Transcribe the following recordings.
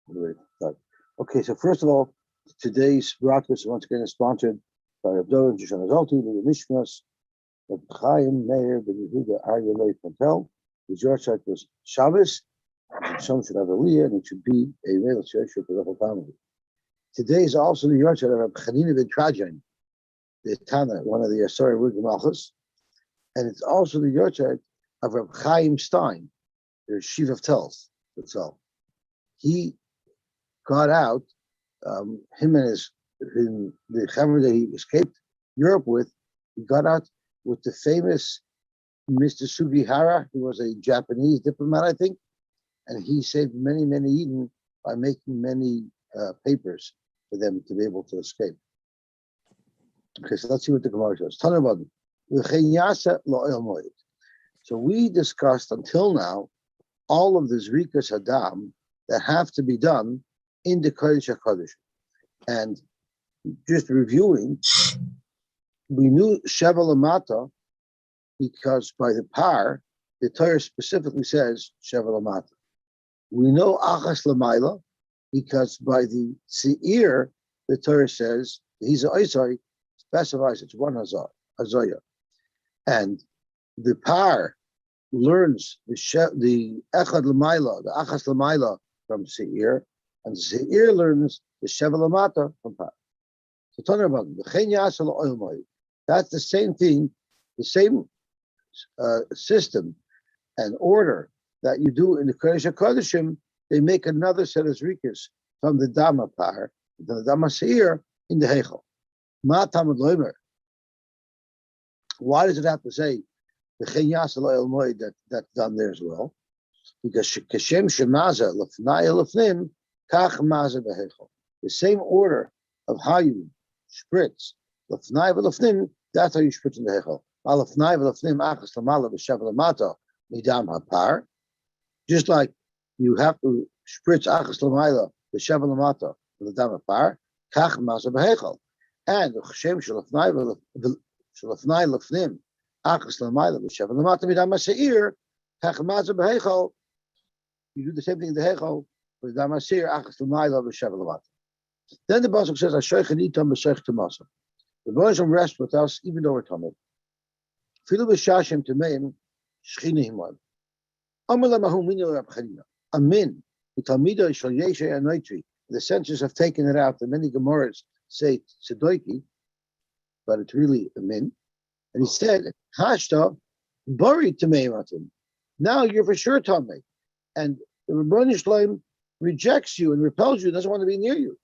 Right. Right. Okay, so first of all, today's broadcast once again is sponsored by Abdullah and Shoshana Zolti, the Mishmas, of Chaim Meir Ben Yehuda Arya Leif Pantel. His yahrzeit was Shabbos, and some should have a Aliyah, and it should be a real church for the whole family. Today is also the yahrzeit of Reb Chanina ben Trajan, the Tana, one of the Asari Rud Malchus, and it's also the yahrzeit of Reb Chaim Stein, the Shiv of Telz itself. He got out, him and the Chamer that he escaped Europe with, he got out with the famous Mr. Sugihara. He was a Japanese diplomat, I think, and he saved many, many Eden by making many papers for them to be able to escape. Okay, so let's see what the Gemara says. So we discussed until now all of the Zrikas Hadam that have to be done in the Kodesh HaKodesh. And just reviewing, we knew Sheva Lamata because by the par, the Torah specifically says Sheva Lamata. We know Achas Lamaila because by the Seir, the Torah says, he's a Oisai, specifies it's one Hazaya. And the par learns the Echad Lamaila, the Achas Lamaila from Seir, and Seir learns the Sheva Lamata from par. So talking about the that's the same thing, the same system and order that you do in the Kodesh HaKodeshim. They make another set of zrikas from the Dama Par, the Dama Seir in the Heichel. Ma Tamad Loimer. Why does it have to say the Chen Yasal Oil Moed that's done there as well? Because Kashem Shemaza Lefnai Lefnim Kach Maza Beheichel. The same order of how you spritz Lefnai Lefnim, that's how you spritz in the Heichel. Lefnai Lefnim Achas Lamala V'Shav Lamata Midam Hapar. Just like you have to spritz Achas Lamayla V'Shav Lamata Midam Hapar, Kach Maza Beheichel. And Kashem Shalefnai Lefnim Achas Lamayla V'Shav Lamata Midam Seir Kach Maza Beheichel. You do the same thing in the Heichel with Dam Seir Achas Lamayla V'Shav Lamata. Then the Pasuk says, "Ashoich anitam b'shoich tamasa." The boys will rest with us, even though we're tamid. Filu b'shashem tameim shchina himad. Amar lamahu minu Reb Chanina. Amin u'talmida shel yeshe anoitri. The censors have taken it out. The many Gemaras say tzedoiki, but it's really amin. And he said, "Hashta bari tameim atim." Now you're for sure tamid, and the Rebbeinu Shalom rejects you and repels you. Doesn't want to be near you.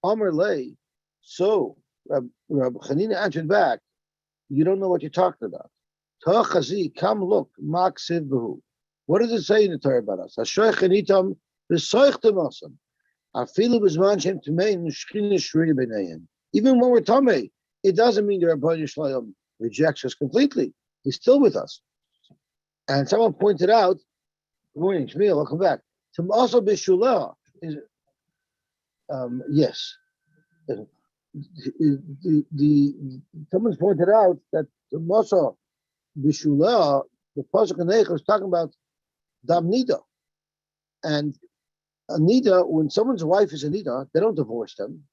Amar lay. So Rabbi Chanina answered back, you don't know what you're talking about. Ta'chazi, come look, maksiv behu. What does it say in the Torah about us? Ashoich anitam v'soichtem asam. Afilu b'zman shem tamein shchina shriya b'neihem. Even when we're tamei, it doesn't mean the Rebbeinu Shalom rejects us completely. He's still with us. And someone pointed out, good morning, Shmuel, welcome back. Also, Bishula is yes. Someone's pointed out that the Masa Bishula, the Pasuk and is talking about Dam Nida. And Anida, when someone's wife is Anida, they don't divorce them.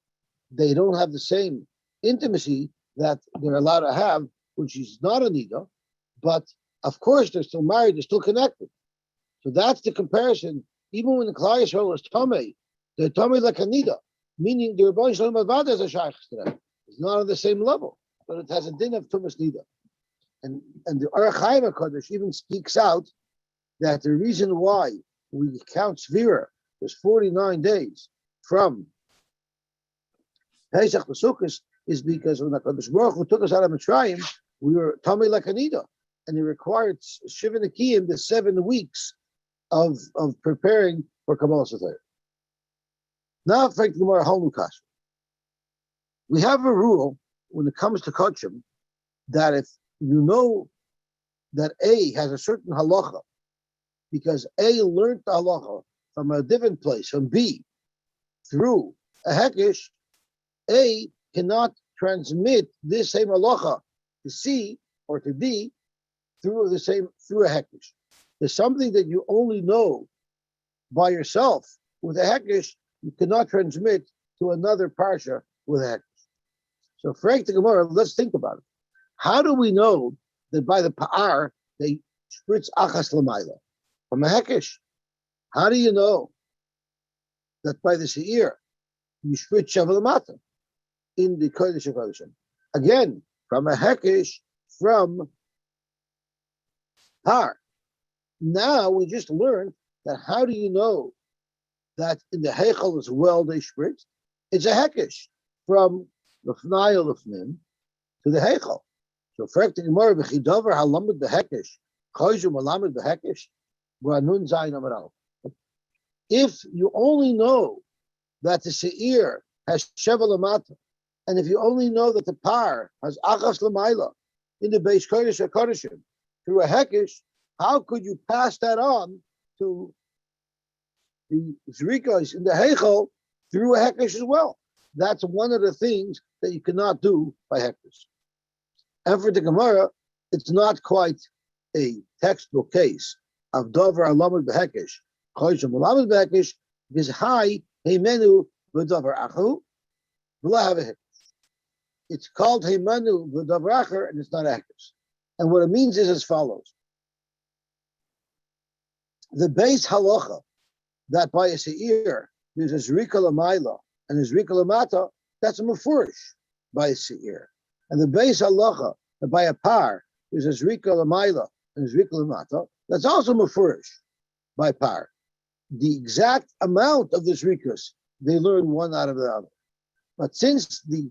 They don't have the same intimacy that they're allowed to have when she's not Anida. But of course, they're still married, they're still connected. So that's the comparison. Even when the Klal Yisrael is Tomei, they're Tomei like a Nida, meaning the Rebbeinu Shalom Avad is a Shaykh to them. It's not on the same level, but it has a din of Tumas Nida. And the Orach Chaim HaKadosh even speaks out that the reason why we count Svira was 49 days from Pesach to Sukkot is because when HaKadosh Baruch Hu took us out of Mitzrayim, we were Tomei like a Nida. And he required Shiva Nekiyim, the 7 weeks of preparing for Kabbalah Satayr. Now, thank the Gemara Halmukas. We have a rule when it comes to Kachim that if you know that A has a certain halacha, because A learned the halacha from a different place, from B, through a Hekesh, A cannot transmit this same halacha to C or to D through a Hekesh. There's something that you only know by yourself with a hekesh, you cannot transmit to another parsha with a hekesh. So for the Gemara, let's think about it. How do we know that by the pa'ar they spritz achas l'mayla from a hekesh? How do you know that by the seir you spritz sheva l'mata in the kodesh HaKodeshim? Again, from a hekesh from par. Now we just learned that how do you know that in the heichal as well they spritz? It's a hekesh from l'fnai l'fnim to the heichal. So for the Gemara, v'chidavar halamid b'hekesh, chayzu malamid b'hekesh, v'anun zayin amar. If you only know that the seir has sheva lamata, and if you only know that the par has achas l'mayla in the base kodesh HaKodeshim through a hekesh, how could you pass that on to the zrikas in the heichal through a hekesh as well? That's one of the things that you cannot do by hekesh. And for the Gemara, it's not quite a textbook case of davar alamid b'hekesh, choshim alamid b'hekesh, because hi heimenu v'davar achu v'la have a hekesh. It's called heimenu v'davar acher, and it's not a hekesh. And what it means is as follows: the base halacha that by a seir there's a zrika l'mayla and a zrika l'mata, that's a mefurish by a seir. And the base halacha that by a par there's a zrika l'mayla and a zrika l'mata, that's also mefurish by par. The exact amount of the zrikas they learn one out of the other. But since the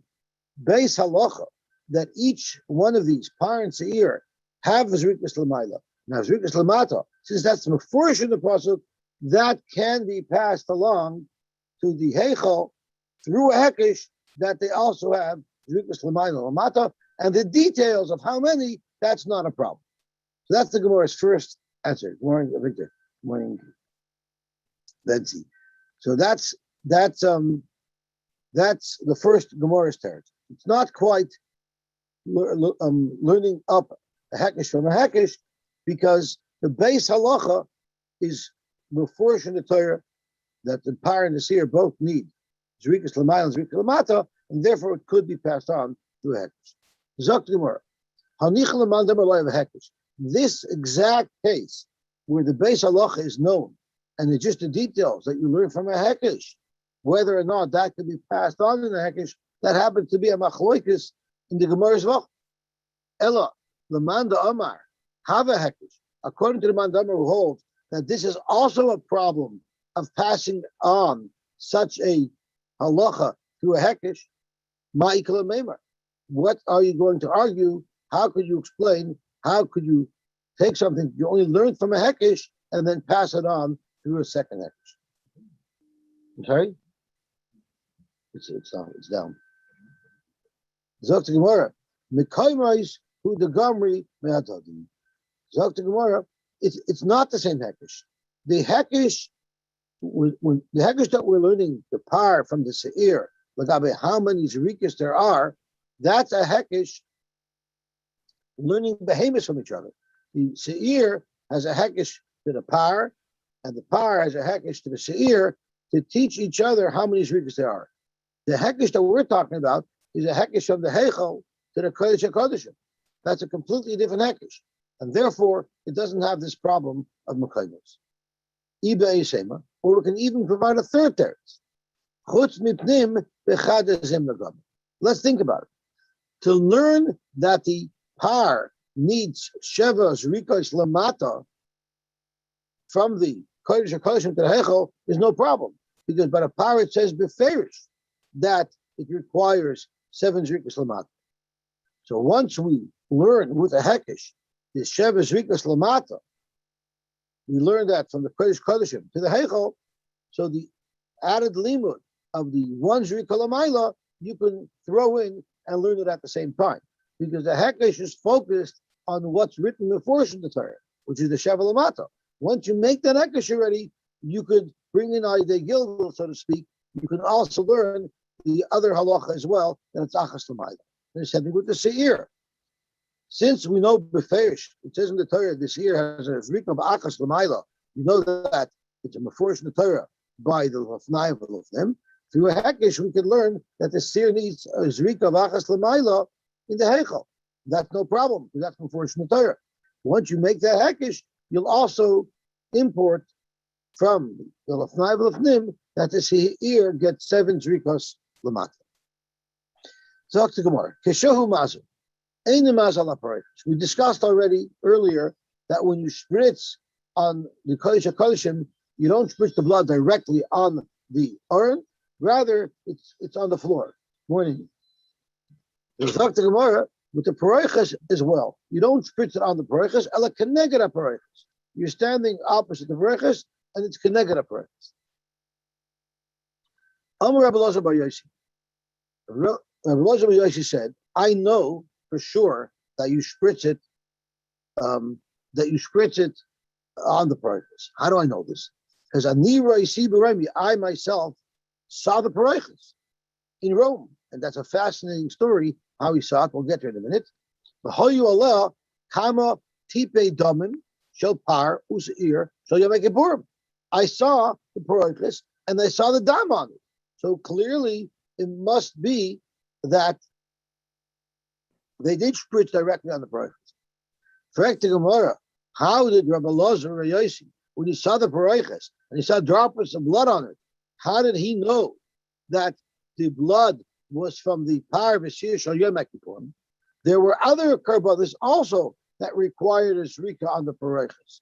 base halacha that each one of these par and seir have a zrikas l'mayla, now zrikas l'mata, since that's mefurish in the pasuk, that can be passed along to the heichal through a hekesh that they also have zrikas l'mayla l'mata, and the details of how many, that's not a problem. So that's the Gemara's first answer. Good morning, Victor. Good morning, Betsy. So that's the first Gemara's territory. It's not quite learning up a hekesh from a hekesh, because the base halacha is before the Torah that the par and the seir both need zrikas l'mayla and zrikas l'mata, and therefore it could be passed on to a hekesh. Zok Gemara, hanichal l'mandam alay hekesh. This exact case where the base halacha is known, and it's just the details that you learn from a hekesh, whether or not that could be passed on in a hekesh, that happens to be a machloikis in the Gemara's vach. Ella l'manda amar have a hekesh. According to the mandamar who holds that this is also a problem of passing on such a halacha to a hekesh, ma'ikla meimar. What are you going to argue? How could you explain? How could you take something you only learned from a hekesh and then pass it on through a second hekesh? I'm sorry? It's down. Zok to Gemara, Mekayrais who the Gomri me'atadim. Zok to Gemara, it's not the same hekesh. The hekesh, when the hekesh that we're learning the par from the seir, lagabe how many zerikas there are, that's a hekesh learning behemoths from each other. The seir has a hekesh to the par, and the par has a hekesh to the seir to teach each other how many zerikas there are. The hekesh that we're talking about is a hekesh from the heichal to the kodesh HaKodeshim. That's a completely different hekesh, and therefore it doesn't have this problem of mekaynos. Iba Yisema, or we can even provide a third teretz. Chutz mipnim bechadazim nagam. Let's think about it. To learn that the par needs sheva zrikos lamata from the kodesh HaKodeshim to the heichal is no problem, because by the par it says beferish that it requires 7 zrikas lamata. So once we learn with a hekesh the sheva zrikas lamata, we learn that from the kodesh kodeshim to the heichal. So the added limud of the 1 zrika lamayla you can throw in and learn it at the same time, because the hekesh is focused on what's written before in the Torah, which is the sheva lamata. Once you make that hekesh already, you could bring in Aydei Gilgul, so to speak. You can also learn the other halacha as well, that it's achas l'mayla. There's something with the seir. Since we know beferish, it says in the Torah, this year has a zrika of achas l'mayla. You know that it's a mefurish in the Torah by the lafnai of them. Through a hekesh, we could learn that the seer needs a zrika of achas l'mayla in the heichal. That's no problem, because that's mefurish in the Torah. Once you make that hekesh, you'll also import from the lafnai of lafnim that the seer gets 7 zrikas l'mata. Zok to Gemara, keshehu mazu. We discussed already earlier that when you spritz on the Kodesh HaKodeshim, you don't spritz the blood directly on the urn, rather it's on the floor. Morning. There's Dr. Gemara with the paroiches as well. You don't spritz it on the paroiches, ela keneged paroiches. You're standing opposite the paroiches, and it's keneged paroiches. Amar Rabbi Elazar bar Yosy. Rabbi Elazar bar Yosy said, I know for sure that you spritz it on the paroiches. How do I know this? Because I myself saw the paroiches in Rome, and that's a fascinating story. How he saw it, we'll get to it in a minute. I saw the paroiches, and I saw the dam on it. So clearly, it must be that they did spritz directly on the paroiches. Correct the Gemara. How did Rabbi Elazar or Yosy, when he saw the paroiches and he saw droplets of blood on it, how did he know that the blood was from the par v'shir shal Yom Kippurim? There were other korbanos also that required a zrika on the paroiches.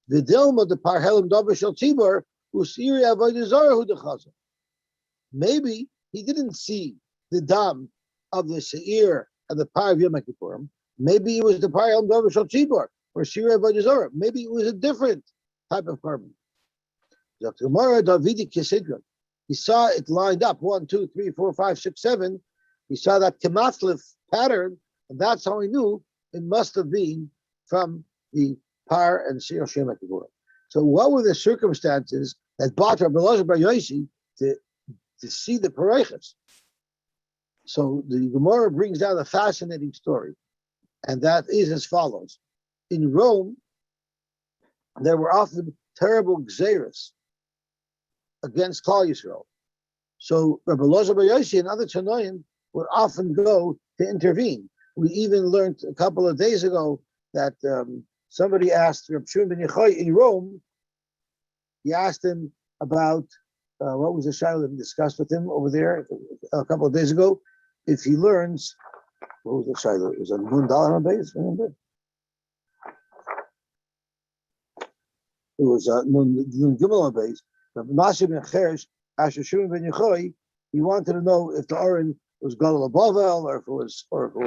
The dilma the par helim davar shel tzibur usiri avodah zarah hu dechaza. Maybe he didn't see the dam of the seir and the par of Yom Kippurim. Maybe it was the par helim davar shel tzibur or shir avodah zarah. Maybe it was a different type of korban. Dr. Gemara Davidi Kisidron. He saw it lined up 1, 2, 3, 4, 5, 6, 7. He saw that kematzlif pattern, and that's how he knew it must have been from the par and shir Yom Kippurim. So, what were the circumstances that brought Rabbi Elazar bar Yosy to see the paroiches? So, the Gemara brings down a fascinating story, and that is as follows: in Rome, there were often terrible gzeiros against Klal Yisrael. So Rabbi Elazar bar Yosy and other Tanoim would often go to intervene. We even learned a couple of days ago that somebody asked Rabbi Shimon ben Yochai in Rome, he asked him about, what was the shayla that we discussed with him over there a couple of days ago, if he learns, what was the shayla? It was a Nun Dalar base, remember? It was a Nun Gimel base. Nashim ben Cheresh, Asher Shimon ben Yochai, he wanted to know if the Aron was Gadol Bavel or if it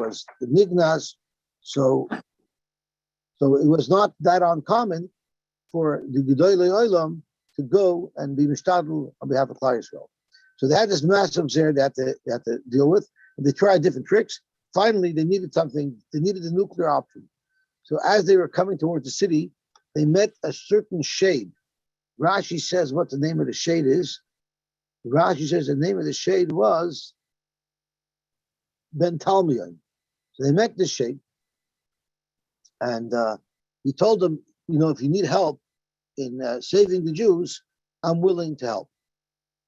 was the Nignas. So it was not that uncommon for the Gedolei Olam to go and be mishtadel on behalf of Klal Yisrael. So they had this massive zer they had to deal with, and they tried different tricks. Finally, they needed something. They needed a nuclear option. So as they were coming towards the city, they met a certain shade. Rashi says what the name of the shade is. Rashi says the name of the shade was Ben Talmion. So they met this shade, and he told them, if you need help in saving the Jews, I'm willing to help.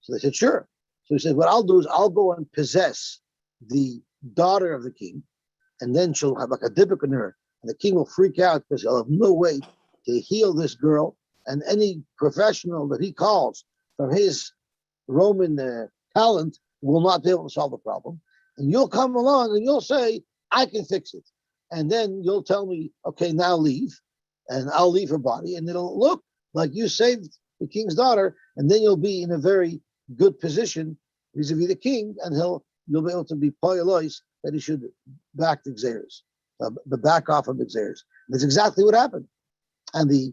So they said, sure. So he said, what I'll do is I'll go and possess the daughter of the king, and then she'll have like a dibuk in her, and the king will freak out because he'll have no way to heal this girl, and any professional that he calls from his Roman talent will not be able to solve the problem. And you'll come along and you'll say, I can fix it. And then you'll tell me, okay, now leave, and I'll leave her body, and it'll look like you saved the king's daughter, and then you'll be in a very good position vis-a-vis the king, and you'll be able to be poyalois that he should back the Xeris, the back off of the Xeris. That's exactly what happened. And the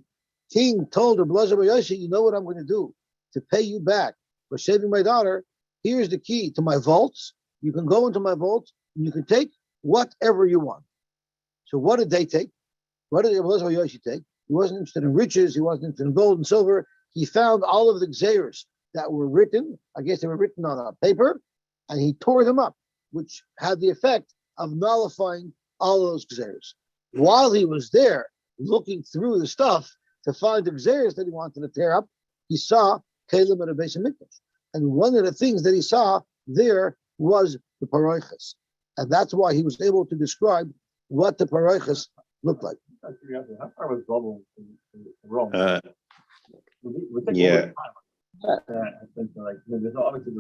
king told Rabbi Elazar bar Yosy, you know what I'm going to do to pay you back for saving my daughter? Here's the key to my vaults. You can go into my vaults and you can take whatever you want. So what did they take? What did Rabbi Elazar bar Yosy take? He wasn't interested in riches. He wasn't interested in gold and silver. He found all of the Xeris that were written. I guess they were written on a paper, and he tore them up, which had the effect of nullifying all those gzeres. While he was there looking through the stuff to find the gzeres that he wanted to tear up, he saw Kalim and a Beis Hamikdash. And one of the things that he saw there was the paroiches. And that's why he was able to describe what the paroiches looked like. How far was Babel from Rome? Yeah. I think there's obviously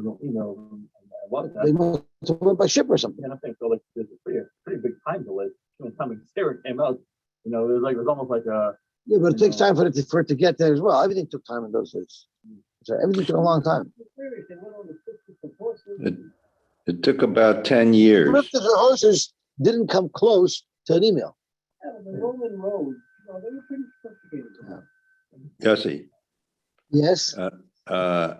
what They must have went by ship or something. I think so. Like there's a pretty big time delay. When time Sarah came out, it was almost like a. Yeah, but it takes time for it to get there as well. Everything took time in those days. So everything took a long time. It took about 10 years. The horses didn't come close to an email. Yeah, the Roman roads, they were pretty sophisticated. Yosy, Yes. I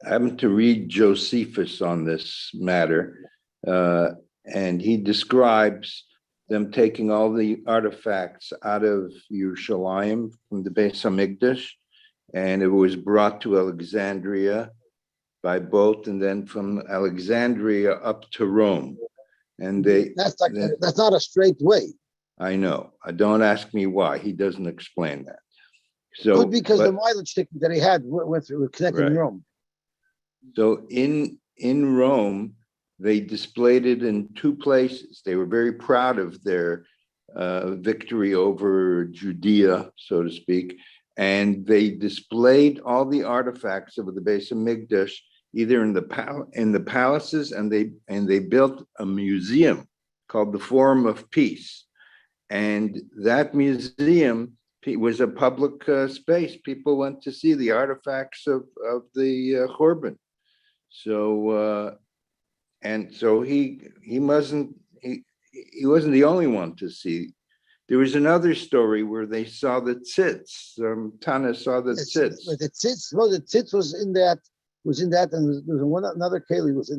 happened to read Josephus on this matter, and he describes them taking all the artifacts out of Yerushalayim from the Beis Hamikdash, and it was brought to Alexandria by boat, and then from Alexandria up to Rome. And that's not a straight way. I know. Don't ask me why. He doesn't explain that. So Could because the mileage ticket that he had went through connecting Rome. So in Rome, they displayed it in two places. They were very proud of their victory over Judea, so to speak, and they displayed all the artifacts of the Beis Hamikdash either in the palaces, and they built a museum called the Forum of Peace, and that museum was a public space. People went to see the artifacts of the Churban. So he wasn't the only one to see. There was another story where they saw the tzitz. Tana saw the tzitz. The tzitz was in that, and there was another keli was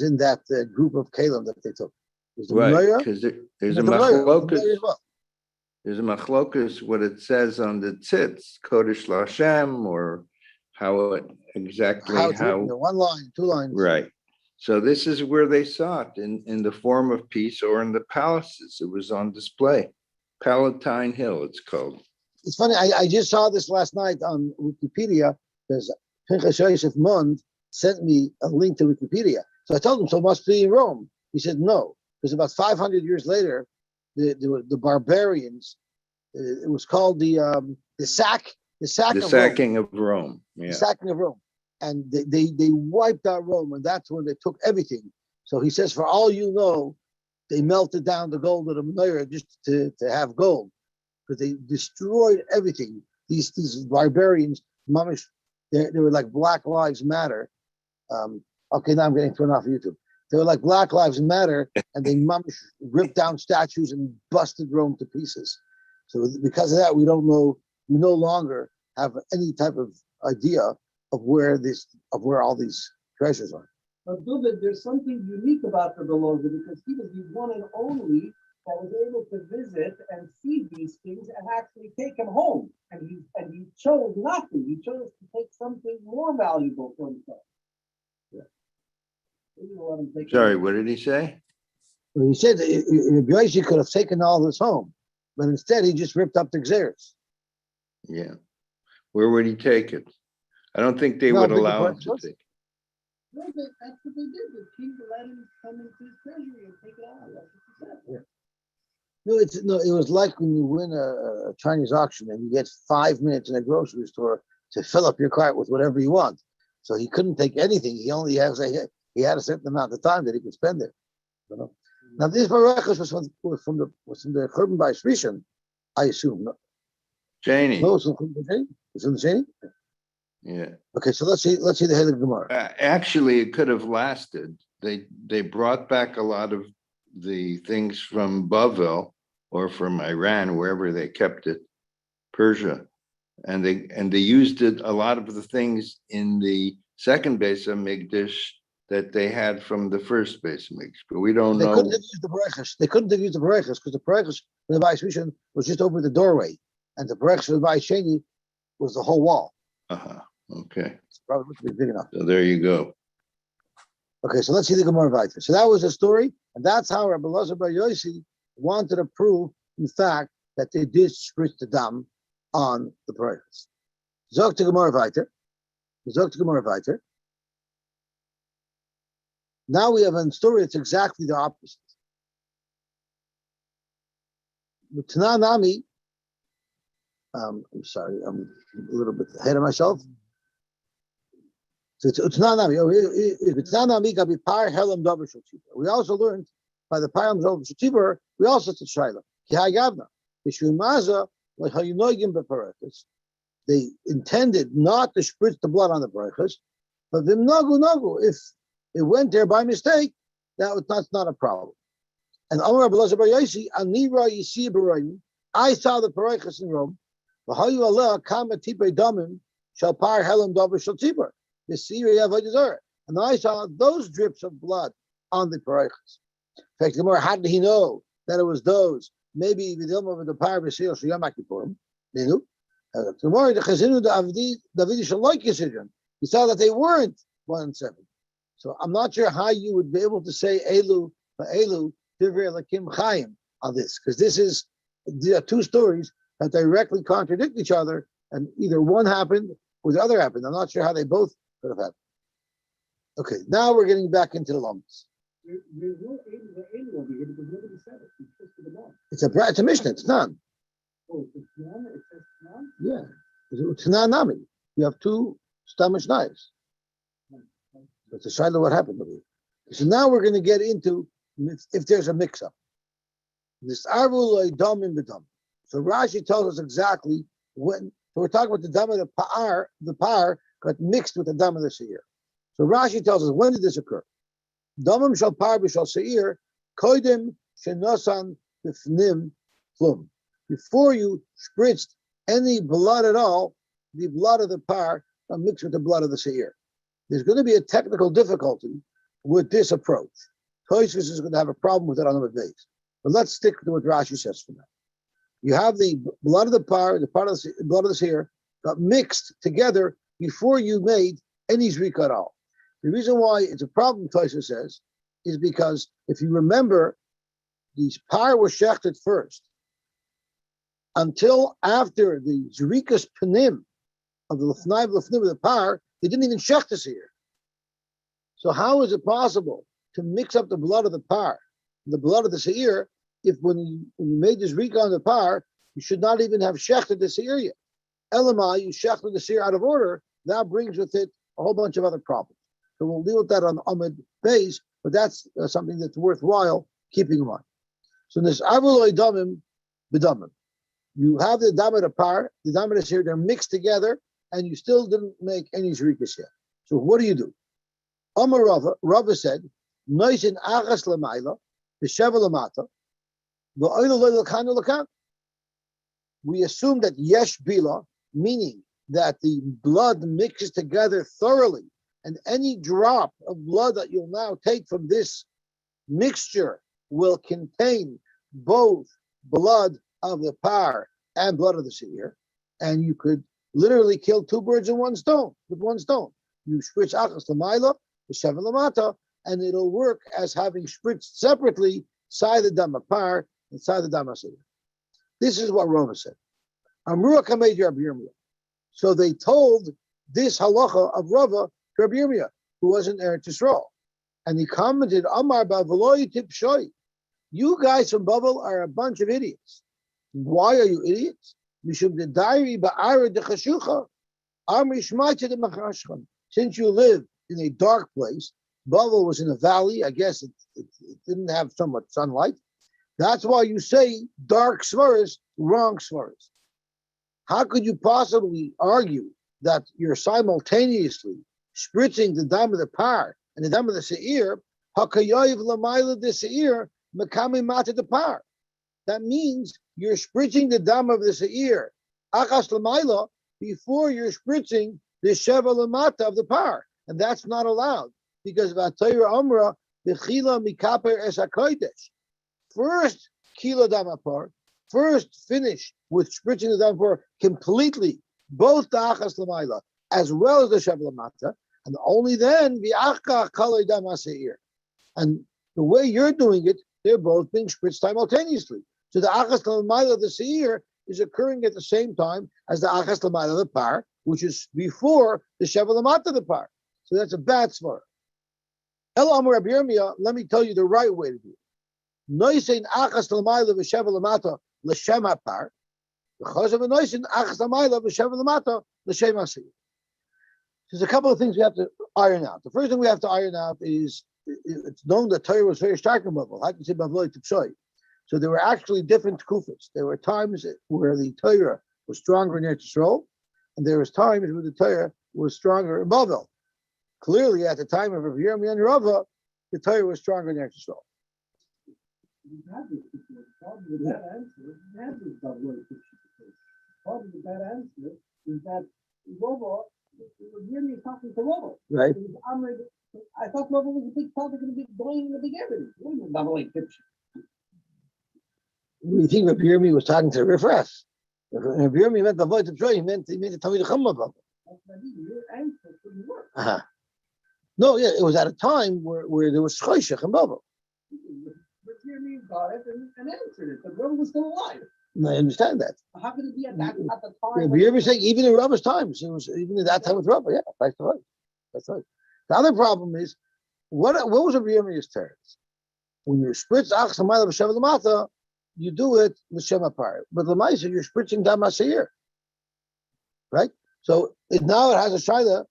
in that group of kelim that they took. Right, because there's a machlokas. There's a machlokas what it says on the tzitz, Kodesh Lashem, or how one line, two lines. Right. So this is where they saw it in the Forum of Peace or in the palaces. It was on display. Palatine Hill, it's called. It's funny. I just saw this last night on Wikipedia because Pinchas Yosef Mund sent me a link to Wikipedia. So I told him, so it must be in Rome. He said no, because about 500 years later, the barbarians. It was called the sacking of Rome. Yeah. The sacking of Rome, and they wiped out Rome, and that's when they took everything. So he says, for all you know, they melted down the gold of the menorah just to have gold, because they destroyed everything. These barbarians, mamish, they were like Black Lives Matter. Okay, now I'm getting thrown off of YouTube. They were like Black Lives Matter, and they ripped down statues and busted Rome to pieces. So because of that, we no longer have any type of idea of where all these treasures are. But David, there's something unique about the Beloza, because he was the one and only that was able to visit and see these things and actually take them home. And he chose not to. He chose to take something more valuable for himself. Sorry, what did he say? Well, he said Yosy could have taken all this home, but instead he just ripped up the Xeris. Yeah. Where would he take it? I don't think they would allow him to take it. No, that's what they did. The king let him come into his treasury and take it out. That's what he said. Yeah. It was like when you win a Chinese auction and you get 5 minutes in a grocery store to fill up your cart with whatever you want. So he couldn't take anything. He only had a certain amount of time that he could spend there. You know? Now this Barachas was from the Churban by Rishon, I assume. No? Shani. No, it's from the Shani. Yeah. Okay, so let's see the Helig Gemara. Actually, it could have lasted. They brought back a lot of the things from Bavel or from Iran, wherever they kept it, Persia, and they used it, a lot of the things in the second Beis Hamikdash that they had from the first Beis Hamikdash, but we don't know. They couldn't have used the Berachos. They couldn't have used the Berachos because the Berachos for the Bayis Rishon was just over the doorway, and the Berachos for the Bayis Sheni was the whole wall. Okay. It's probably would be big enough. So there you go. Okay, so let's see the Gemara Vayter. So that was a story, and that's how Rabbi Elazar bar Yosy wanted to prove, in fact, that they did spritz the dam on the parachas. Zog to Gemara weiter. Now we have a story that's exactly the opposite. With Tananami, I'm sorry, I'm a little bit ahead of myself. So it's Tananami. We also learned by the Param Davar Shetibar, we also said Shaila. They intended not to spritz the blood on the parachas, but the nagu, if it went there by mistake, that's not a problem. And Amar Abelazar bar Yosy, Anira Yisi B'Rayim, I saw the parachas in Rome. V'hayu aleh kama tipei damim shal par helam davar shel tzibur. The Syria Avodah. And I saw those drips of blood on the parachas. In fact, the more, how did he know that it was those? Maybe the Dilma of the par b'Siyos Yom Kippurim. They knew. Tomorrow the Chazinu David Shaloi Yisidim. He saw that they weren't 1 and 7. So I'm not sure how you would be able to say Elu Divrei Lakim Chaim on this, because there are two stories that directly contradict each other, and either one happened or the other happened. I'm not sure how they both could have happened. Okay, now we're getting back into the lumps. There's no Elu over here because nobody said it. It's just for the mom. It's a Mishnah. It's none. Oh, it's none. It says none. Yeah, it's Nami. You have two stomach knives. It's a shaila what happened over here. So now we're going to get into if there's a mix-up. This arvul damim b'dam. So Rashi tells us exactly when. So we're talking about the dam of the par got mixed with the dam of the seir. So Rashi tells us, when did this occur? Damim shal par b'shal seir koidim shenosan b'fnim plum. Before you spritzed any blood at all, the blood of the par got mixed with the blood of the seir. There's going to be a technical difficulty with this approach. Tosfos is going to have a problem with it on the base. But let's stick to what Rashi says for now. You have the blood of the par, the part of the blood of the seir got mixed together before you made any zrika at all. The reason why it's a problem, Tosfos says, is because if you remember, these par were shechted first. Until after the zrikas panim of the lefnai of the par, they didn't even shech the seir. So how is it possible to mix up the blood of the par, the blood of the seir, if when you made this rika on the par, you should not even have shechted the seir yet? Elamai, you shechted the seir out of order, that brings with it a whole bunch of other problems. So we'll deal with that on Ahmed Beis, but that's something that's worthwhile keeping in mind. So this avuloi damim b'damim. You have the dam of the par, the dam of the seir, they're mixed together, and you still didn't make any zrikas yet. So what do? Amar Rava said, Noisin achas l'mayla, b'sheva l'mata, v'oila lo'ilakanu l'kan. We assume that yesh bila, meaning that the blood mixes together thoroughly, and any drop of blood that you'll now take from this mixture will contain both blood of the par and blood of the seir, and you could literally kill two birds in one stone with one stone. You spritz achas l'mayla, b'sheva l'mata, and it'll work as having spritzed separately side the dam of par and side the dam of seir. This is what Rava said. Amrua kamei Rabbi Yirmiyah. So they told this halacha of Rava to Rabbi Yirmiyah, who was in Eretz Yisrael, and he commented, Amar b'avloi tipshoi. You guys from Babel are a bunch of idiots. Why are you idiots? Mishum de dairi ba'ara de chashucha, amri shmaita de machashchan. Since you live in a dark place, Babel was in a valley. I guess it didn't have so much sunlight. That's why you say dark svaras, wrong svaras. How could you possibly argue that you're simultaneously spritzing the dam of the par and the dam of the seir? Hakayoiv lamayla de seir mekami mata de par. That means you're spritzing the dam of the seir achas lamayla before you're spritzing the sheva lamata of the par, and that's not allowed because v'atayra amra b'chila mikaper es hakodesh. First kila dam par. First finish with spritzing the dam par completely, both the achas lamayla as well as the sheva lamata, and only then v'achka kalei dam seir. And the way you're doing it, they're both being spritzed simultaneously. So the achas l'mayla of the seir is occurring at the same time as the achas l'mayla of the par, which is before the sheva l'mata of the par. So that's a bad svara. El Amar Rabbi Yirmiyah, let me tell you the right way to do it. Noisein achas l'mayla v'sheva l'mata l'shem par. Because of a noisein achas l'mayla v'sheva l'mata l'shem asir. There's a couple of things we have to iron out. The first thing we have to iron out is it's known that Torah was very stark in Babel. I can say Babel to Psoi. So there were actually different kufas. There were times where the Torah was stronger in Eretz Yisrael, and there was times where the Torah was stronger in Babel. Clearly, at the time of Rabbi Yirmiyah and Rava, the Torah was stronger in Eretz Yisrael. Probably the bad answer, probably the bad answer is that Rava, Yirmiyah is talking to Rava. Right. I thought Rava was a big topic and a big going and a big everything. What was doubling picture? You think Rabbi Yirmiyah was talking to Rifras? Rabbi Yirmiyah meant the voice of Troy. He meant the Talmid Chacham of Babel. Your answer couldn't work. Uh-huh. No, yeah, it was at a time where there was Choshech in Babel. But Yirmiyah got it and answered it. But Rava was still alive. And I understand that. How could it be at the time? Rabbi Yirmiyah saying even in Rava's times, it was even at that time with Rava. Yeah, that's right. That's right. The other problem is, what was Rabbi Yirmiyah's terms? When you spritz achas l'mayla b'sheva l'mata, you do it l'shem apar. But l'maisa, you're spritzing dam asir, right? So now it has a shaila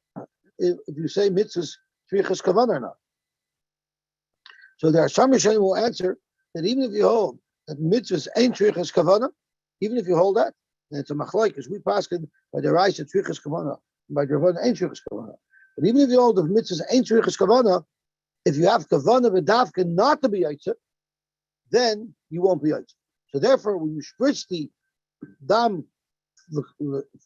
if you say mitzvahs trichas kavanah or not. So there are some Rishonim who will answer that even if you hold that mitzvahs ain't trichas kavanah, even if you hold that, then it's a machlokes. We paskin by the Raisa trichas kavanah, by the Rav ain't trichas kavanah. But even if you hold the mitzvahs ain't trichas kavanah, if you have kavanah v'dafka not to be yaitzer, then you won't be yaitzer. So therefore, when you spritz the dam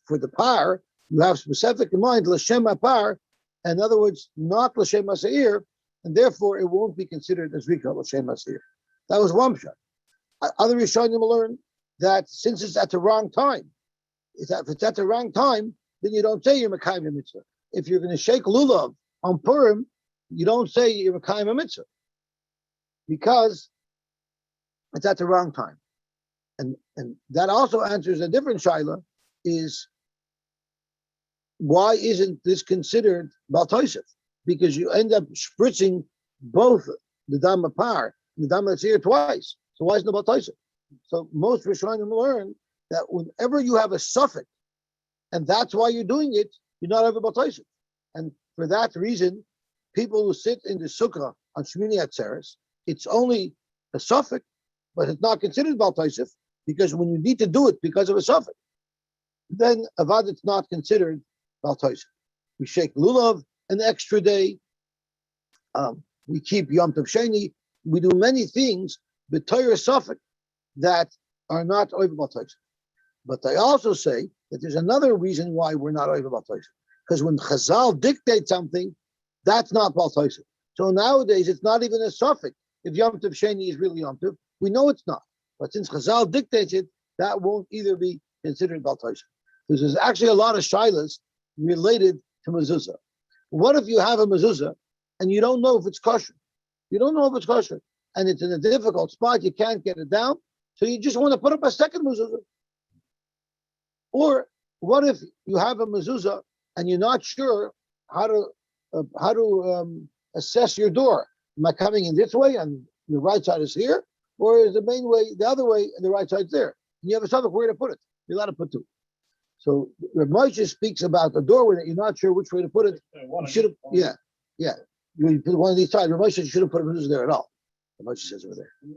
for the par, you have specific in mind l'shem apar, in other words, not l'shem asir, and therefore it won't be considered as rika l'shem asir. That was one shot. Other Rishonim will learn that since it's at the wrong time, if it's at the wrong time, then you don't say you're mekayim mitzvah. If you're going to shake lulav on Purim, you don't say you're mekayim mitzvah because it's at the wrong time. And that also answers a different shaila, is why isn't this considered Bal Tosef? Because you end up spritzing both the dam apar and the dam that's here twice. So why isn't it Bal Tosef? So most Rishonim learn that whenever you have a suffix, and that's why you're doing it, you're not over Bal Tosef. And for that reason, people who sit in the sukkah on Shmini Atzeres, it's only a suffix, but it's not considered Bal Tosef, because when you need to do it because of a suffix, then avad it's not considered Bal Tosef. We shake lulav an extra day. We keep Yom Tov Sheni. We do many things with Torah suffix that are not over Bal Tosef. But I also say that there's another reason why we're not over Bal Tosef. Because when Chazal dictates something, that's not Bal Tosef. So nowadays, it's not even a suffix. If Yom Tov Sheni is really Yom Tov, we know it's not. But since Chazal dictates it, that won't either be considered Bal Tosef. There's actually a lot of shilas related to mezuzah. What if you have a mezuzah and you don't know if it's kosher? You don't know if it's kosher, and it's in a difficult spot. You can't get it down, so you just want to put up a second mezuzah. Or what if you have a mezuzah and you're not sure how to assess your door? Am I coming in this way and the right side is here, or is the main way the other way and the right side's there? And you have a subject where to put it. You're allowed to put two. So Rav Moshe speaks about the doorway that you're not sure which way to put it. You should have, yeah. You put one of these sides. Rav Moshe should have put a mezuzah there at all. Rav Moshe says over there. A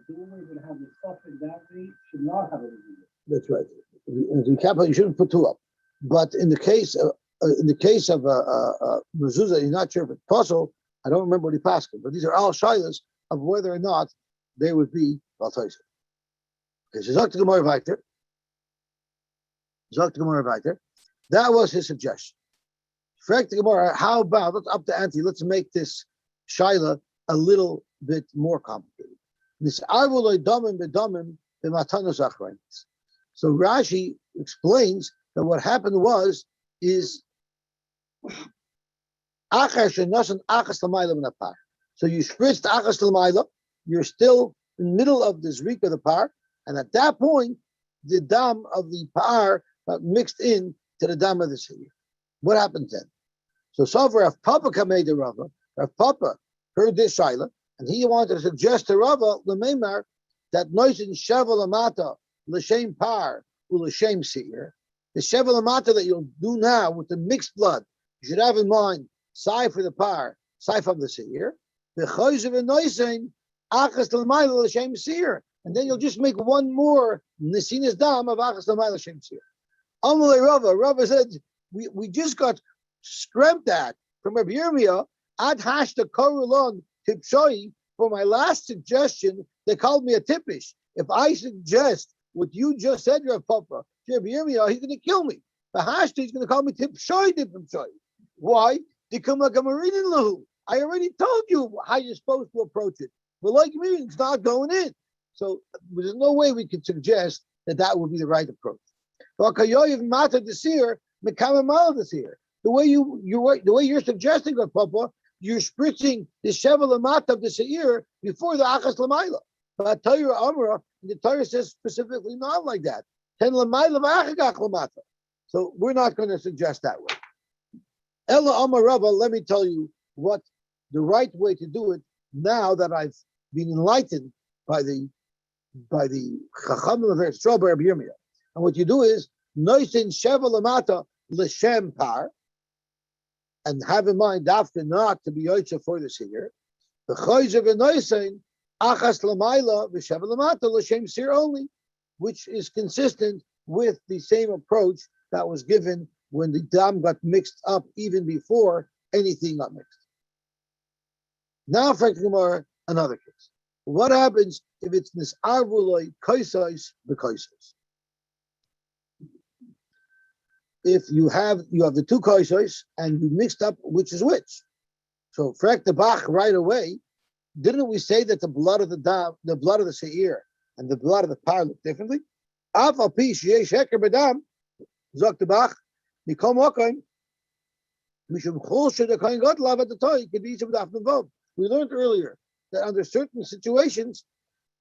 doorway that has a suffix that way should not have a mezuzah. That's right. You shouldn't put two up. But in the case of mezuzah, you're not sure if it's possible. I don't remember what he passed, but these are all shilas of whether or not they would be Bal Tosef. Okay, so Zok to Gemara Vayter. That was his suggestion. Frek to Gemara, how about, let's up the ante, let's make this shaila a little bit more complicated. So Rashi explains that what happened is so you spritzed achas l'mayla, you're still in the middle of this reek of the par, and at that point, the dam of the par got mixed in to the dam of the seir. What happens then? So far, if Papa made the Rava, if Papa heard this shaila, and he wanted to suggest to Rava Lememar that noisin shevel amata l'shem par u'l'shem seir, the shevel amata that you'll do now with the mixed blood, you should have in mind sai for the par, sai from the seir, the chayzev and noisin achas l'mayla l'shem seir, and then you'll just make one more nesinas dam of achas l'mayla l'shem seir. Amalei Rava said we just got scrapped that from Rabbi Yirmiyah ad hashta korulon tipshoi. For my last suggestion, they called me a tippish. If I suggest what you just said, Rav Papa, Rabbi Yirmiyah, he's going to kill me. The hashta, he's going to call me tipshoi. Why? They come like a marine in lahu. I already told you how you're supposed to approach it. But like me, it's not going in. So there's no way we could suggest that would be the right approach. The way you're suggesting, Papa, you're spritzing the shevel amat of the seir before the achas lamayla. But Torah Amra, the Torah says specifically not like that. Ten lamayla v'achagach lamata. So we're not going to suggest that way. Ella Amar Rava, let me tell you what the right way to do it. Now that I've been enlightened by the Chacham of Eretz Rabbi Yirmiyah, and what you do is noisin shevel amata l'shem par. And have in mind after not to be yoitza for the seir. The chayzev and noisein achas lamayla v'shevel lamata l'shem seir only, which is consistent with the same approach that was given when the dam got mixed up even before anything got mixed. Now, frankly, more another case. What happens if it's nisarvuloi kaisais b'kaisais? If you have the two kaisais and you mixed up which is which. So frek the bach right away, didn't we say that the blood of the dam, the blood of the seir and the blood of the par look differently? Af al pi sheyesh heker b'dam, zok the bach, mikom okaim, mishum chol sheda kain god lav at the toy, could be some daf involved. We learned earlier that under certain situations,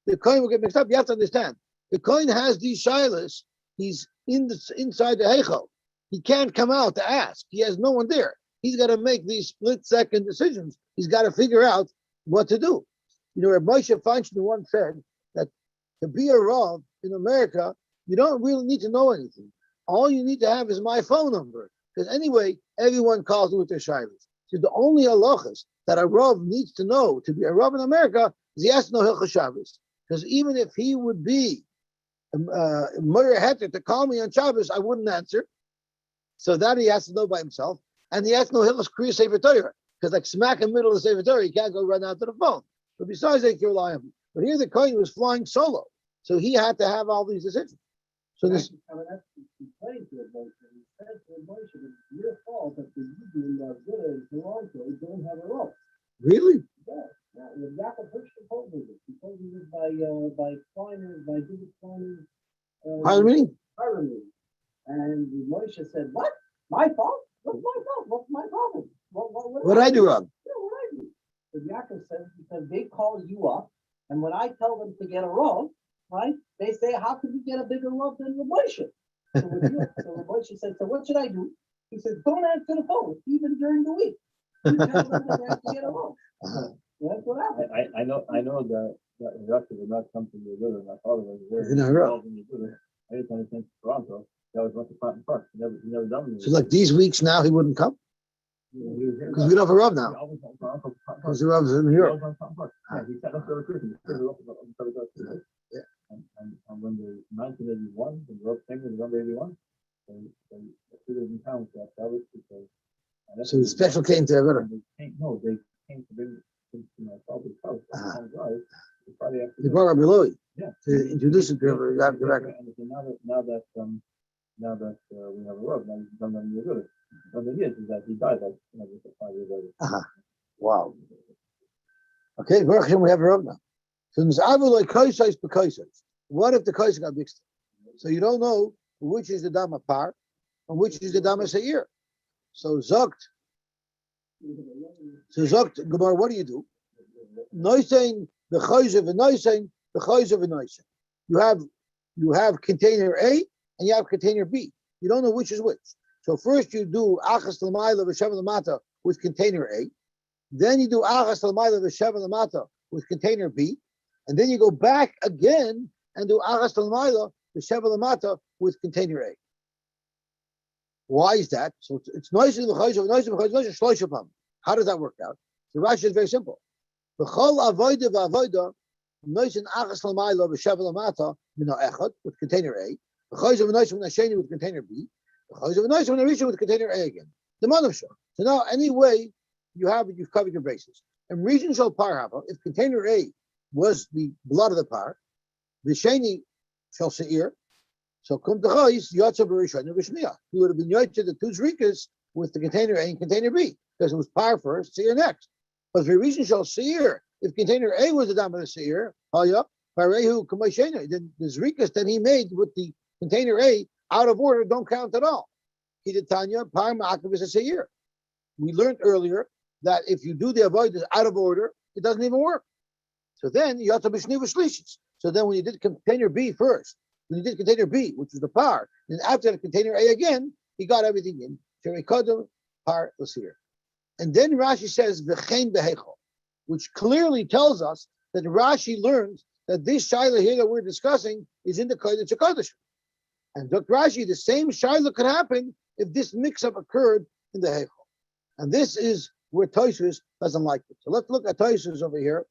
the coin will get mixed up. You have to understand, the coin has these shilas, he's inside the heichal. He can't come out to ask. He has no one there. He's got to make these split-second decisions. He's got to figure out what to do. You know, Reb Moshe Feinstein once said that to be a Rav in America, you don't really need to know anything. All you need to have is my phone number. Because anyway, everyone calls me with their shilas. So the only halachas that a Rav needs to know to be a Rav in America is he has to know Hilchos Shabbos. Because even if he would be Moyer Heter to call me on Shabbos, I wouldn't answer. So that he has to know by himself, and he has to know Hilchos Kriya Sefer Torah, because like smack in the middle of the Sefer Torah, he can't go run out to the phone. But besides, they can rely on him. But here the Kohen was flying solo, so he had to have all these decisions. So this. I mean, that's complaining to Moshe. He said to Moshe, it's your fault that the Hebrew are good in Toronto don't have a role. Really? Yeah. When Yaakov Hirschman told me this, he told me this by Kleiner, by David Kleiner. Pardon? And Moshe said, "What? My fault? What's my fault? What's my problem? What I do wrong?" Yeah, what I do? So Yaakov says, because they call you up, and when I tell them to get a rov, right? They say, "How can we get a bigger rov than Moshe?" So Moshe said, "So what should I do?" He said, "Don't answer the phone, even during the week. You tell them that they have to get a rov." That's what happened. I know that Russia was not something you do. My father was very In a row. involved in the do. Every time he came to Toronto, he always went to Clinton Park. He never done it. So like these weeks now, he wouldn't come because we don't have a Rav now. Because the Rav's in Europe. Yeah, he set up the recruitment. Yeah. And when the 1981, when the Rav came in November 81, they put it in town with that service because. So the special came to Avera. They came to bring Salvage House on Drive the Friday after. They brought Rabbi Louis to introduce it to him. Now that we have a Rav, now he's done nothing good. The thing is that he died like just 5 years later. Wow. Okay, we have a Rav now. So this like kaisais b'kaisais. What if the kaisais got mixed? So you don't know which is the dama par and which is the dama seir. So zokt, Gemara, what do you do? Noisein the chayzer v'noisen, the chayzer v'noisen. You have container A and you have container B. You don't know which is which. So first you do achas l'mayla v'shev l'mata with container A. Then you do achas l'mayla v'shev l'mata with container B. And then you go back again and do achas l'mayla v'shev l'mata with container A. Why is that? So it's noisy l'chayzer v'noisen v'chayzer shloisha pam. How does that work out? The Rashi is very simple. V'chol avoida v'avoida noisen achas l'mayla v'shev l'mata mino echad with container A. V'chayzer v'noisen v'nasheni with container B. V'chayzer v'noisen v'narisha with container A again. The manavshah. So now any way you have it, you've covered your bases. And reason shall par hava, if container A was the blood of the par, the sheni shall seir. So kum t'chayis yotza b'rishon v'shniya. He would have been yotza the two zrikas with the container A and container B because it was par first, seir next. But the reason shall seir, if container A was the dam of the seir, haya parehu k'mayshena, then the zrikas that he made with the container A out of order don't count at all. Tanya par ma'akav is a seir. We learned earlier that if you do the avodah out of order, it doesn't even work. So then you have to be shlishis. So then when you did container B first, when you did container B, which was the par, and after the container A again, he got everything in. Sherikadam par l'sir. And then Rashi says v'chein behechol, which clearly tells us that Rashi learns that this shaila here that we're discussing is in the Kodesh HaKodeshim. And Dr. Rashi, the same shaila could happen if this mix-up occurred in the hechol. And this is where Tosfos doesn't like it. So let's look at Tosfos over here.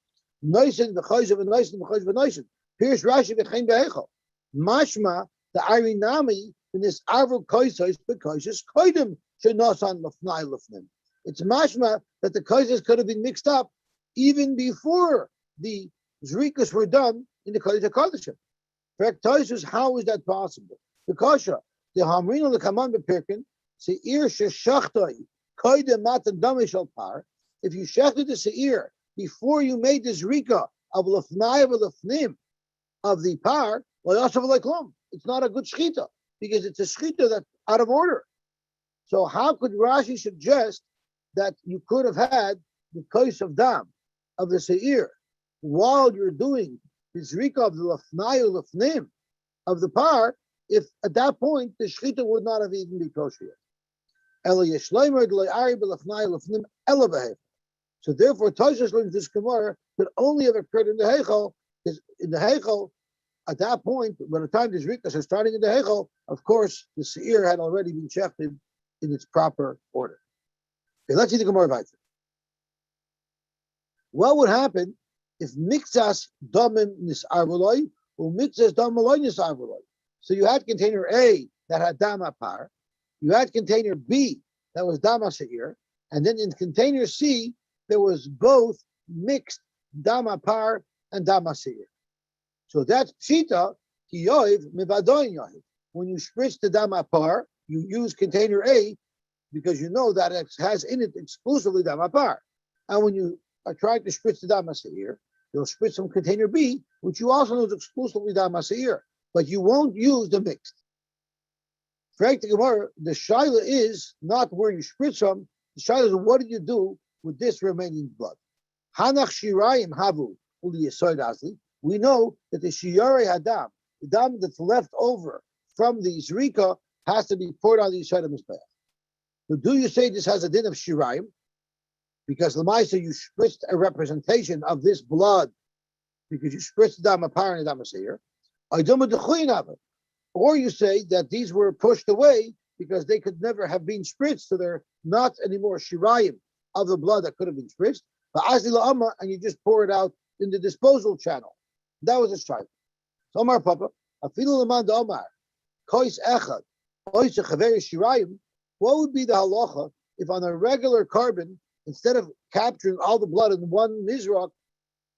Noisen v'chayzer v'noisen v'chayzer v'noisen. Here's Rashi v'chein behechol. Mashma the Arinami in this Avru Koisos because Koidim shenosan lefnai lefnim. It's mashma that the Koisos could have been mixed up even before the Zrikas were done in the Kodesh HaKodeshim. Correct? Tosfos, how is that possible? Because the Hamrino l'kaman b'pirkin seir sheshachtoi koidem matan damishal par. If you shechted the seir before you made the Zrika of lefnai v'lefnim of the par, it's not a good shechita because it's a shechita that's out of order. So how could Rashi suggest that you could have had the kos of dam of the seir while you're doing the zrika of the lefnai lefnim of the par, if at that point the shechita would not have even been kosher yet? So therefore, Tosfos learns this Gemara could only have occurred in the Heichal, because in the Heichal, at that point, by the time the Zrikas are starting in the Heichal, of course, the Seir had already been shechted in its proper order. Okay, let's see the Gemara weiter. What would happen if mixas damim nisarvuloi or mixas damaloi nisarvuloi? So you had container A that had dama par, you had container B that was dama seir, and then in container C there was both mixed dama par and dama seir. So that's pshita ki yoiv mivadoin yoiv. When you spritz the dama par, you use container A because you know that it has in it exclusively dama par. And when you are trying to spritz the dama seir, you'll spritz from container B, which you also know is exclusively dama seir, but you won't use the mixed. The shaila is not where you spritz from. The shaila is what do you do with this remaining blood? Hanach shirayim havu uli yesoid azli. We know that the shiyarei hadam, the dam that's left over from the zrika, has to be poured on the Yisrael Mizbeach. So do you say this has a din of shirayim? Because Lamaisa, you spritzed a representation of this blood because you spritzed the dam apar and the dam seir. Or you say that these were pushed away because they could never have been spritzed, so they're not anymore shirayim of the blood that could have been spritzed. And you just pour it out in the disposal channel. That was a strike. So Omar Papa, afilu leman da Omar, kois echad, kois chaver shirayim. What would be the halacha if on a regular carbon, instead of capturing all the blood in one mizrach,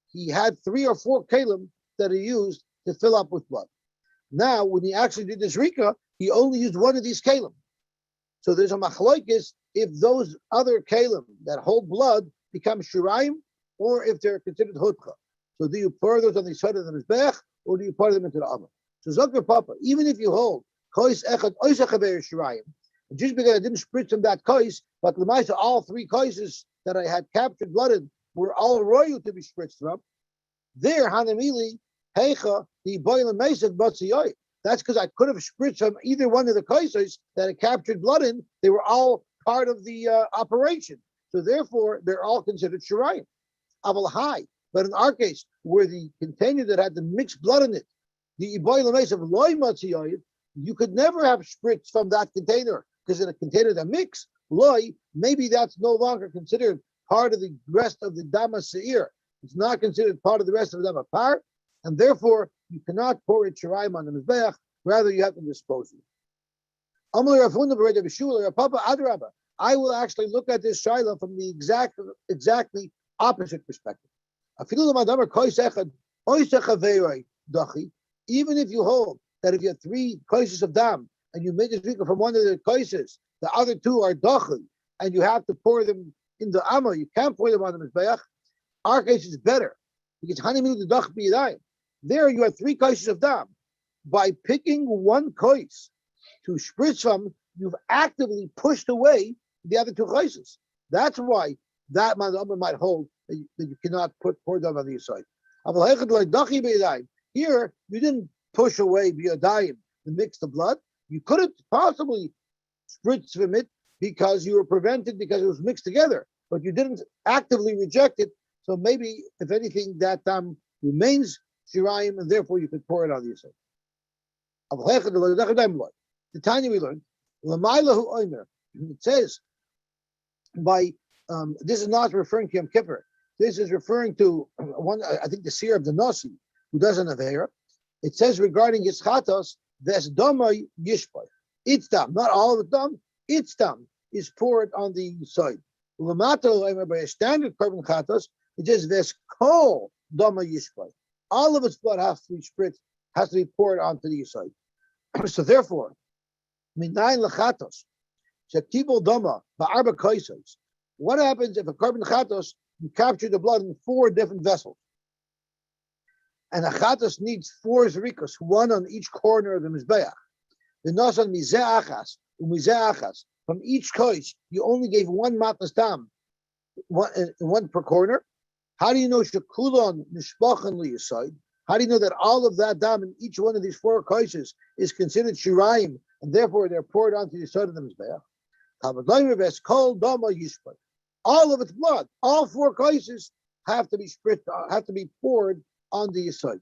he had 3 or 4 kalim that he used to fill up with blood? Now, when he actually did this rika, he only used one of these kalim. So there's a machlokes if those other kalim that hold blood become shirayim, or if they're considered hutcha. So do you pour those on the side of the mizbech, or do you pour them into the oven? So Zokar Papa, even if you hold kois echad oisa chaver shirayim, just because I didn't spritz from that kois, but l'maisa all 3 koises that I had captured blood in were all royal to be spritzed from. There, Hanamili, Heicha, the boiling Mesa, Batsiyoy. That's because I could have spritzed from either one of the kaisers that it captured blood in. They were all part of the operation. So therefore, they're all considered shirayim. Aval high. But in our case, where the container that had the mixed blood in it, the boiling Mesa of loy Matsiyoy, you could never have spritz from that container, because in a container that mix loy, maybe that's no longer considered part of the rest of the dama seir. It's not considered part of the rest of the dama par, and therefore you cannot pour it shiraim on the mizbeach. Rather, you have to dispose of it. I will actually look at this shaila from the exactly opposite perspective. Even if you hold that if you have 3 kaises of dam and you made a zrika from one of the kaises, the other 2 are dachi, and you have to pour them in the amma, you can't pour them on the mizbeach. Our case is better because haniminu the dach b'yadayim. There you have 3 kaises of dam. By picking one kais to spritz from, you've actively pushed away the other 2 kaises. That's why that man might hold that you cannot pour them on the side. Here you didn't push away b'yadayim to mix the blood. You couldn't possibly spritz from it because you were prevented because it was mixed together, but you didn't actively reject it. So maybe, if anything, that remains shirayim, and therefore you could pour it on the side. The Tanya we learned, it says by this is not referring to Yom Kippur. This is referring to one, I think, the seer of the Nasi who doesn't have hair. It says regarding his chatos, ves dama yishpay. Its dam, not all of the dam. Its dam is poured on the side. By a standard carbon chatos, it says ves kol dama yishpay. All of its blood has to be spritzed, has to be poured onto the side. So therefore, minayin lechatos shekibul dama ba'arba kaisos. What happens if a carbon chatos you capture the blood in 4 different vessels, and a chatos needs 4 zrikas, 1 on each corner of the mizbeach. The nasan mizeachas umizeachas. From each kais, you only gave 1 matnas dam, 1 per corner. How do you know shekulon nishbachan liyaside? How do you know that all of that dam in each one of these 4 kaises is considered shirayim, and therefore they're poured onto the side of the mizbeach? All of its blood, all 4 kaises have to be spritzed, have to be poured on the side.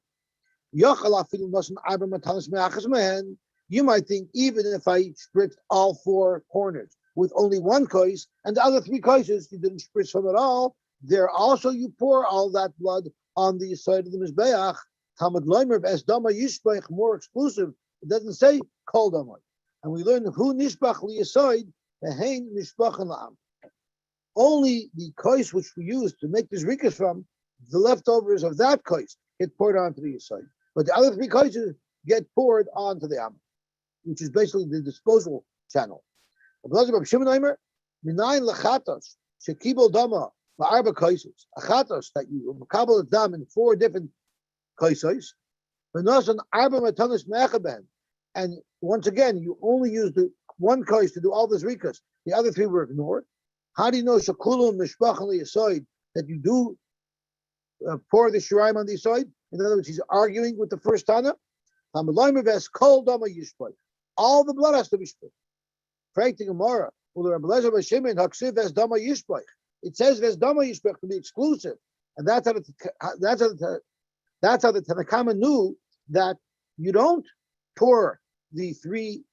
You might think even if I spritzed all 4 corners with only 1 kais, and the other 3 kaises you didn't spritz from at all, there also you pour all that blood on the side of the mizbeach. Talmud Leimer as dama yishbach, more exclusive. It doesn't say kol dama, and we learn who nishbach liyaside behein nishbachan la'am. Only the kais which we use to make the zrikas from, the leftovers of that kais get poured onto the side, but the other 3 kaises get poured onto the am, which is basically the disposal channel. Minayin lechatos shekibel dama ba'arba kaises. A chatos that you makabel dam in 4 different kaisos, and once again, you only used the 1 kais to do all the zrikas. The other 3 were ignored. How do you know shakulum mishpachali aside that you do pour the shiraim on the side? In other words, he's arguing with the first Tana. All the blood has to be split. It says Vesdama Yishbech to be exclusive, and that's how the Tanakama knew that you don't pour the 3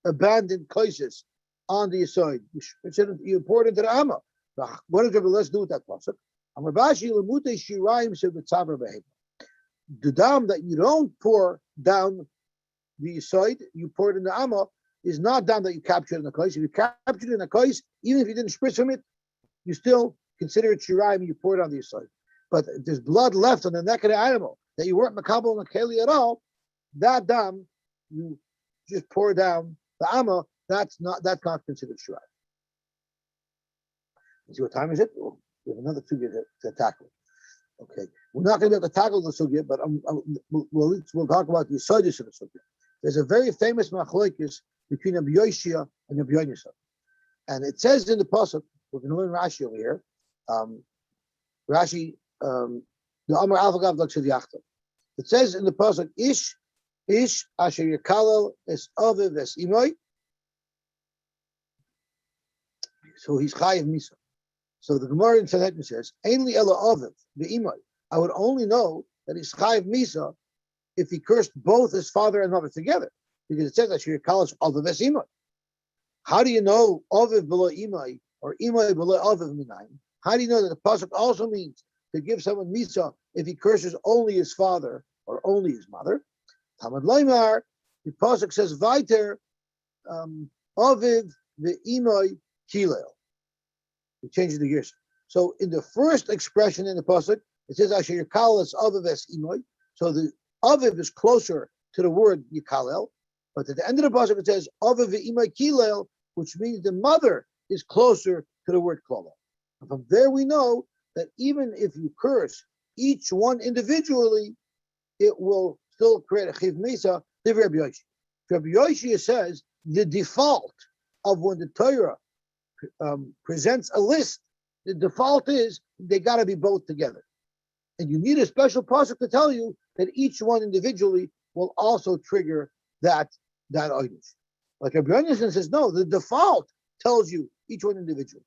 abandoned kaises on the side. You pour it into the Amma. What does Rabbi Les do with that pasuk? The dam that you don't pour down the side, you pour it in the Amma, is not dam that you captured in the kais. If you captured it in the kais, even if you didn't spritz from it, you still consider it shirayim, you pour it on the side. But if there's blood left on the neck of the animal that you weren't makabel and keli at all, that dam you just pour down the Amma, that's not considered shirayim. See what time is it? Oh, we have another sugya to tackle. Okay, we're not going to be able to tackle the sugya, but we'll talk about the yisodis of the sugya. There's a very famous machlokes between Rabbi Yosy and Rabbi Yonasan, and it says in the pasuk, we're going to learn Rashi over here. Rashi The Amar Alpha Gav Lakshav Yachtav. It says in the pasuk, Ish Asher Yekalel Es Aviv Es Imoy. So he's Chayiv Misa. So the Gemara in Sanhedrin says, Ainli Ela Aviv Ve'Imoy. I would only know that he's Chayiv Misa if he cursed both his father and mother together, because it says Asher Yekalel Es Aviv Es Imoy. How do you know Aviv below Imoy or Imoy below Aviv Minayim? How do you know that the pasuk also means to give someone Misa if he curses only his father or only his mother? Talmud Leimar, the pasuk says Vaiter Aviv ve'Imoy Kilel. We change the gears. So in the first expression in the pasuk, it says Asher Yekalel Es Aviv Es Imoy. So the Aviv is closer to the word Yekalel, but at the end of the pasuk it says Aviv ve'Imoy Kilel, which means the mother is closer to the word Klala. And from there we know that even if you curse each one individually, it will still create a chiv mesa. Rabbi Yosy. Rabbi Yosy says the default of when the Torah presents a list, the default is they got to be both together, and you need a special pasuk to tell you that each one individually will also trigger that item. Like Rabbi Yonasan says, no, the default tells you each one individually.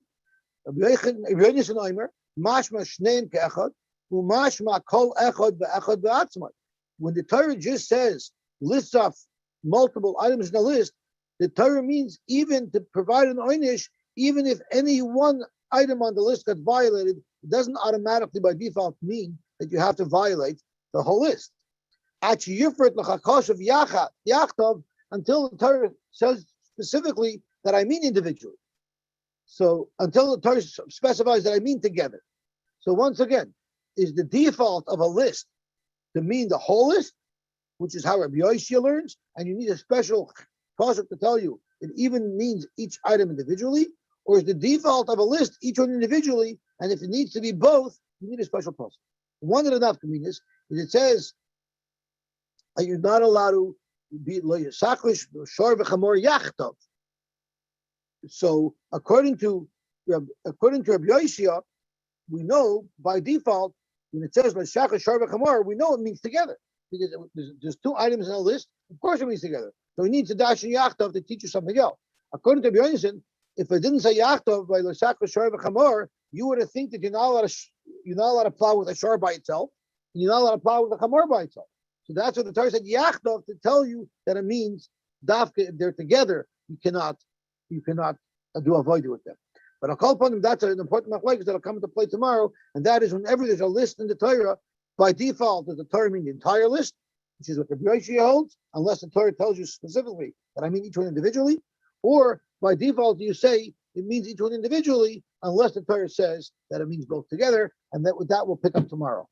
Rabbi Yonasan Omer, mashma shneim ke'echad, u'mashma kol echad ve'echad ve'atzmai. When the Torah just says, lists off multiple items in the list, the Torah means even to provide an oynish, even if any one item on the list got violated, it doesn't automatically by default mean that you have to violate the whole list. Until the Torah says specifically that I mean individually. So until the Torah specifies that I mean together. So once again, is the default of a list to mean the whole list, which is how Rabbi Yosy learns, and you need a special pasuk to tell you it even means each item individually, or is the default of a list each one individually, and if it needs to be both, you need a special pasuk. One of the nafkaminas is it says that you're not allowed to be lo yisakrish shor v'chamor yachtav. So according to Rabbi Yosy, we know by default when it says l'shachar shor v'chamor, we know it means together because there's two items in a list. Of course, it means together. So we need to dash in yachtav to teach you something else. According to Rabbi Yonasan, if it didn't say yachtav by l'shachar shor v'chamor, you would have think that you're not allowed to plow with a shor by itself, and you're not allowed to plow with a chamor by itself. So that's what the Torah said yachtav to tell you that it means dafka. If they're together, you cannot do avoid with them. But I'll call upon them. That's an important machlokes that'll come into play tomorrow, and that is whenever there's a list in the Torah, by default, does the Torah mean the entire list, which is what the Rabbi Yosy holds, unless the Torah tells you specifically that I mean each one individually, or by default you say it means each one individually, unless the Torah says that it means both together, and that will pick up tomorrow.